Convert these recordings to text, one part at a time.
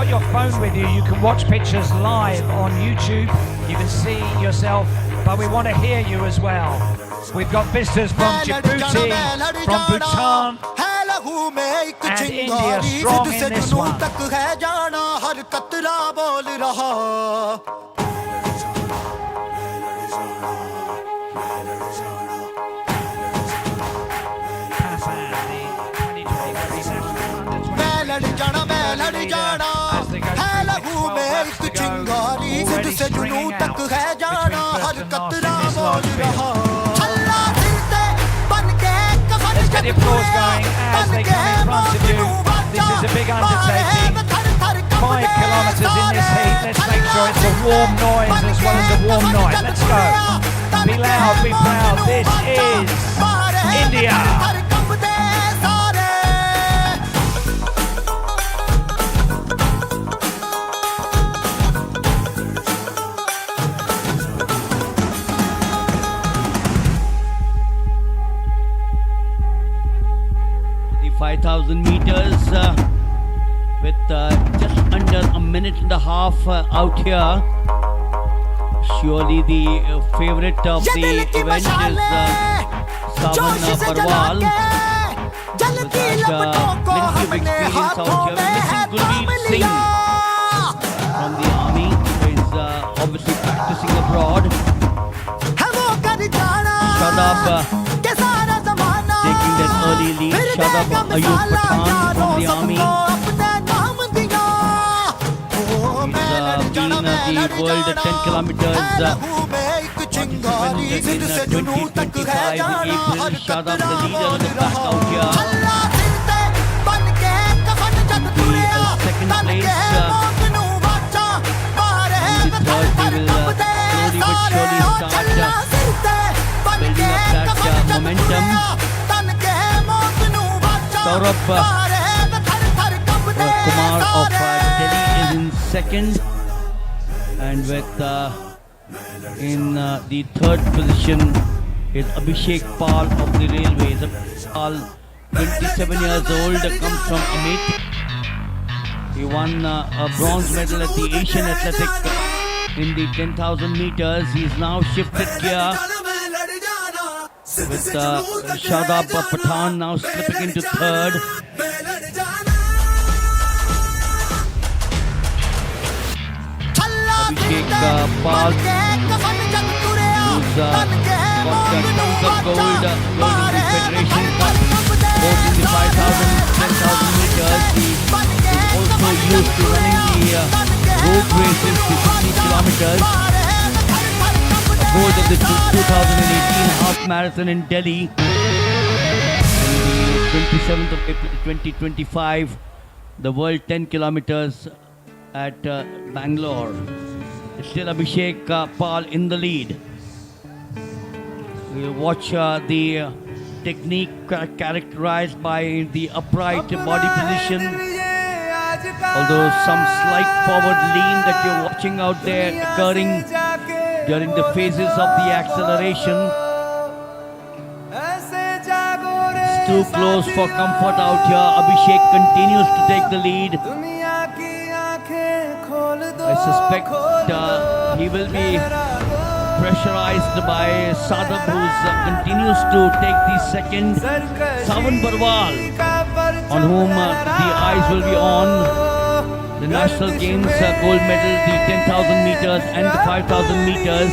got your phone with you, you can watch pictures live on YouTube. You can see yourself, but we want to hear you as well. We've got visitors from Djibouti, from Bhutan, and India strong in this one. Let's get the applause going as they come in front of you. This is a big undertaking. 5 kilometers in this heat. Let's make sure it's a warm noise as well as a warm night. Let's go. Be loud, be proud. This is India. 5,000 meters with just under a minute and a half out here. Surely the favorite of the event is Savan Parwal. With plenty of experience out here. We're missing Gulveer Singh from the army, who is obviously practicing abroad. Shadab taking that early lead. Shadab Ayub Pathan from the army. He's been the world 10 kilometers participant in 2025 April. Shadab the leader on the back out here. The second place and the third, they will slowly but surely start building up that momentum. Saurabh Kumar of Delhi is in second, and with in the third position is Abhishek Pal of the Railways. Pal, 27 years old, comes from Amethi. He won a bronze medal at the Asian Athletics in the 10,000 meters. He's now shifted gear with Shadab Pathan now slipping into third. Abhishek Pal, who's got tons of gold in the Federation Cup, both in the 5,000 and 10,000 meters. He is also used to running the road races, the 50 kilometers. Gold of the 2018 half marathon in Delhi on the 27th of April 2025, the world 10 kilometers at Bangalore. It's still Abhishek Pal in the lead. We watch the technique characterized by the upright body position, although some slight forward lean that you're watching out there occurring during the phases of the acceleration. It's too close for comfort out here. Abhishek continues to take the lead. I suspect he will be pressurized by Sadab, who continues to take the second. Savan Parwal, on whom the eyes will be on. The National Games gold medal, the 10,000 meters and the 5,000 meters.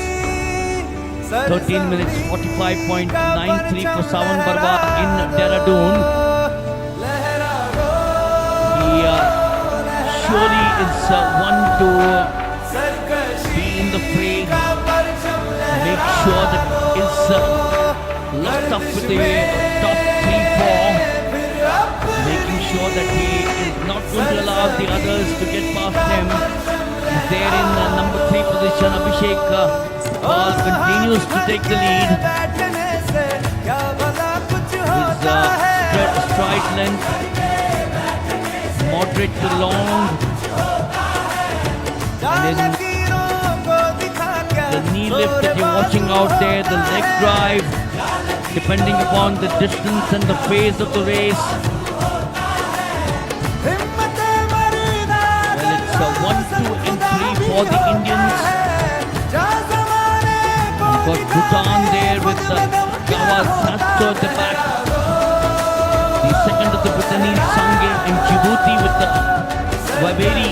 13 minutes 45.93 for Savan Parwal in Dehradun. He surely is one to be in the fray, make sure that is locked up with the top 3-4. Making sure that he is not going to allow the others to get past him. He's there in number 3 position. Abhishek Pal continues to take the lead. His stride length, moderate to long. And then the knee lift that you're watching out there, the leg drive, depending upon the distance and the phase of the race. Well, for the Indians. You've got Bhutan there with Gawaz Sasto at the back. The second of the Bhutanese Sangye in Djibouti with the Waberi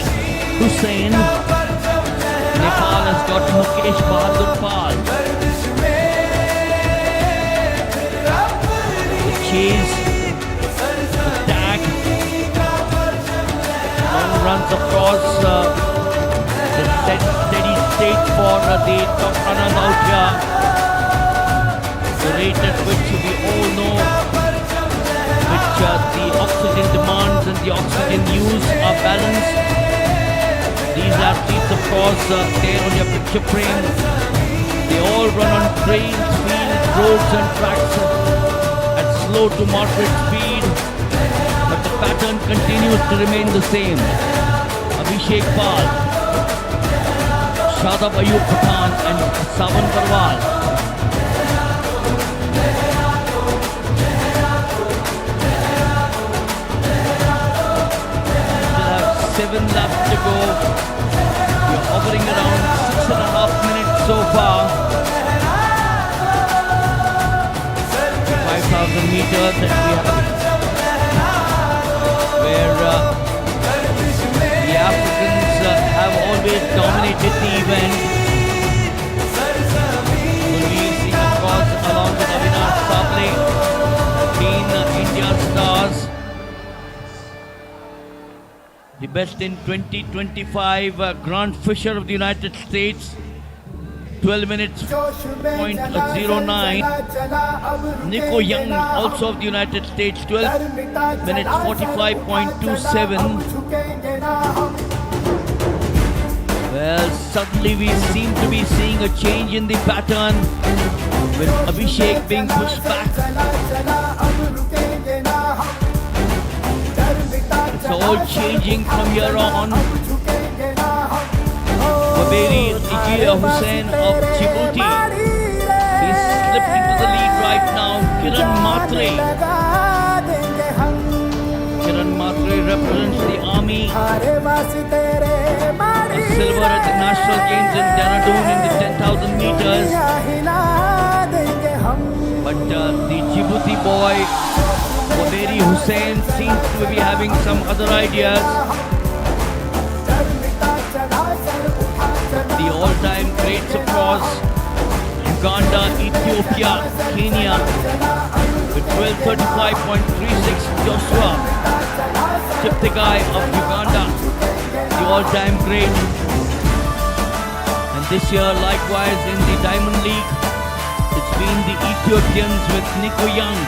Hussain. Nepal has got Mukesh Bahadur Pal. The chase, the tag, long runs across the steady state for the top runner out here. The rate at which we all know which the oxygen demands and the oxygen use are balanced. These athletes, of course, there on your picture frame, they all run on trails, fields, roads and tracks at slow to moderate speed, but the pattern continues to remain the same. Abhishek Pal, Shadab Ayub Pathan and Savan Barwal. Still have 7 laps to go. We're hovering around 6.5 minutes so far. 5,000 meters that we have, where the Africans have always dominated the event. Gulveer Singh, of course, along with Avinash Sable, been India's stars. The best in 2025, Grant Fisher of the United States, 12 minutes .09. Nico Young, also of the United States, 12 minutes 45.27. Well, suddenly we seem to be seeing a change in the pattern with Abhishek being pushed back. It's all changing from here on. Waberi Hussain of Djibouti, he's slipped into the lead right now. Kiran Matre represents the army. A silver at the National Games in Dehradun in the 10,000 meters. But the Djibouti boy, Waberi Hussain, seems to be having some other ideas. The all-time greats, of course, Uganda, Ethiopia, Kenya, with 12:35.36. Joshua Cheptegei of Uganda, the all-time great. And this year, likewise, in the Diamond League, it's been the Ethiopians with Nico Young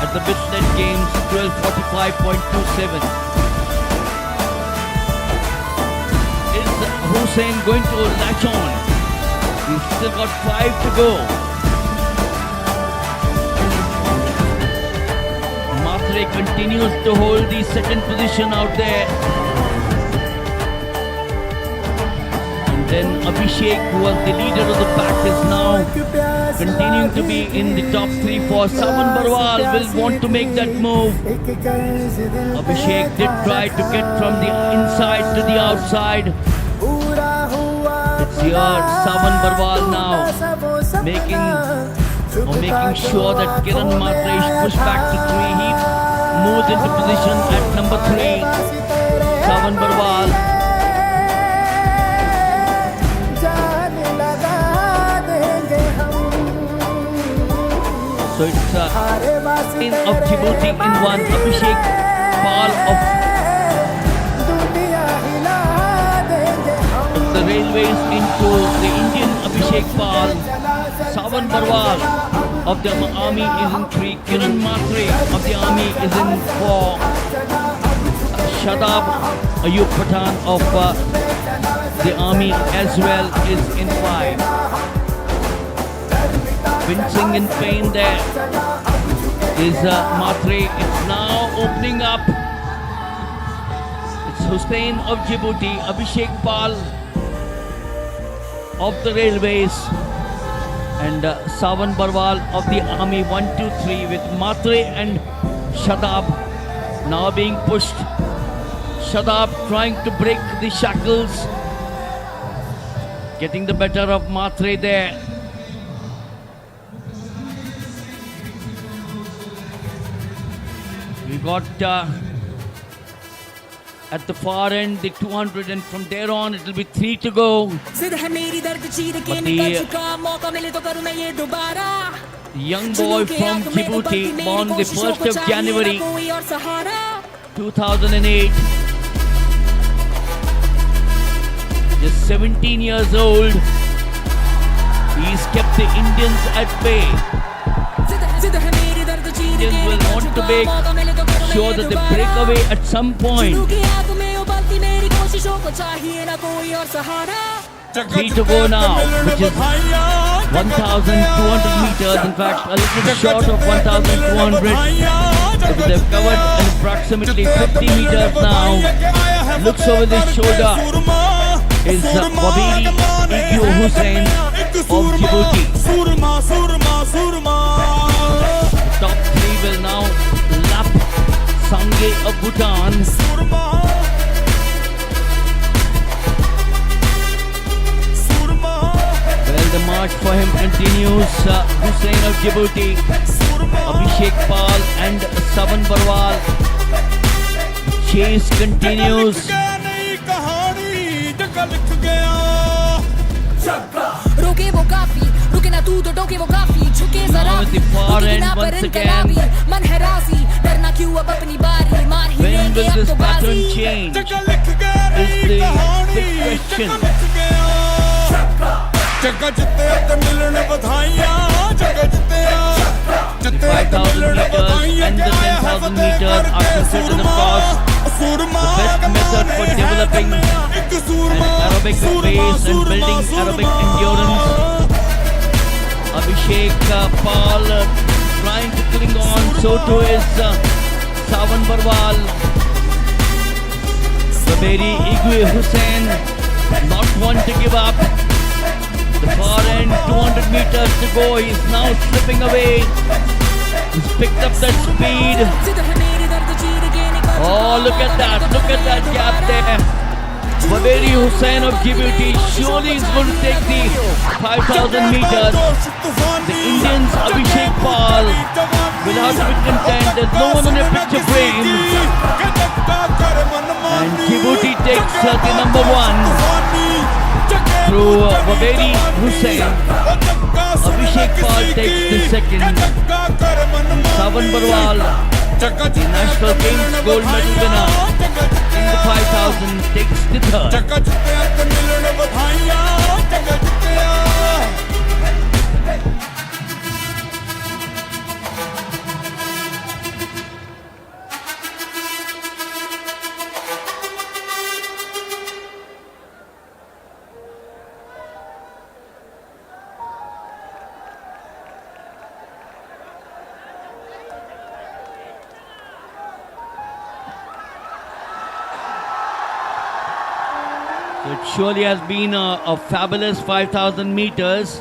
at the Bislett Games, 12:45.27. Is Hussain going to latch on? He's still got 5 to go. Matre continues to hold the second position out there. And then Abhishek, who was the leader of the pack, is now continuing to be in the top 3 for Savan Barwal. Will want to make that move. Abhishek did try to get from the inside to the outside. It's here Savan Barwal now making sure that Kiran Matre is pushed back to 3. He moves into position at number 3. Savan Barwal. So it's in of Djibouti in 1, Abhishek Pal of the Railways into the Indian Abhishek Pal. Savan Barwal of the army is in 3. Kiran Matre of the army is in 4. Shadab Ayub Pathan of the army as well is in 5. Wincing in pain there is Matre. It's now opening up. It's Hussain of Djibouti, Abhishek Pal of the Railways, and Savan Barwal of the army. 1, 2, 3 with Matre and Shadab now being pushed. Shadab trying to break the shackles. getting the better of Matre there. We got at the far end the 200, and from there on it will be 3 to go. But the young boy from Djibouti, born the 1st of January 2008, just 17 years old, he's kept the Indians at bay. Indians will want to make sure that they break away at some point. 3 to go now, which is 1,200 meters. In fact, a little short of 1,200. Because they've covered approximately 50 meters now. Looks over the shoulder is Waberi Igu Hussain of Djibouti. The top 3 will now lap Sangay of Bhutan. Well, the march for him continues. Hussain of Djibouti, Abhishek Pal and Savan Barwal. Chase continues. रोके वो काफी, रुके ना तू तो टोके वो काफी, झुके जरा भी, रुके ना पर इनकलाबी, मन है राजी, डरना क्यों अब अपनी बारी, मार ही लेंगे अब तो बाजी। Is the big question. जगह जिते ते मिलने बधाइयां, जगह जिते The 5,000 meters and the 10,000 meters are considered, of course, the best method for developing an aerobic base and building aerobic endurance. Abhishek Pal trying to cling on, so too is Savan Barwal. Waberi Igu Hussain not one to give up. The far end, 200 meters to go. He's now slipping away. He's picked up that speed. Oh, look at that. Look at that gap there. Waberi Hussain of Djibouti surely is going to take the 5,000 meters. The Indians, Abhishek Pal, will have to be content. There's no one on a picture frame. And Djibouti takes the number 1 through Waberi Hussain. Abhishek Pal takes the second. Savan Barwal, the National Games gold medal winner in the 5,000, takes the third. So it surely has been a fabulous 5,000 meters.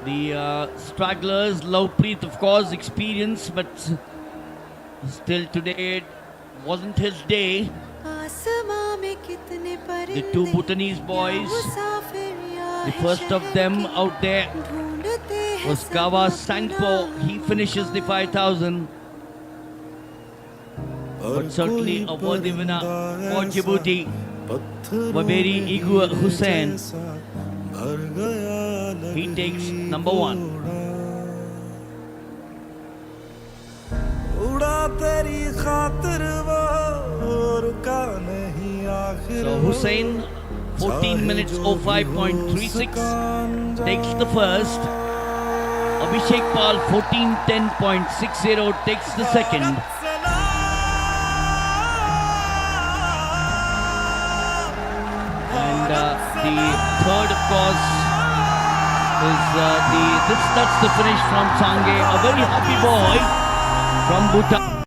The stragglers, Lovepreet, of course, experienced, but still today it wasn't his day. The 2 Bhutanese boys, the first of them out there was Gawa Sangpo. He finishes the 5,000. But certainly a worthy winner for Djibouti, Waberi Igu Hussain. He takes number 1. So Hussain, 14 minutes 05.36, takes the first. Abhishek Pal, 14:10.60, takes the second. And the third, of course, is that's the finish from Sangay. A very happy boy from Bhutan.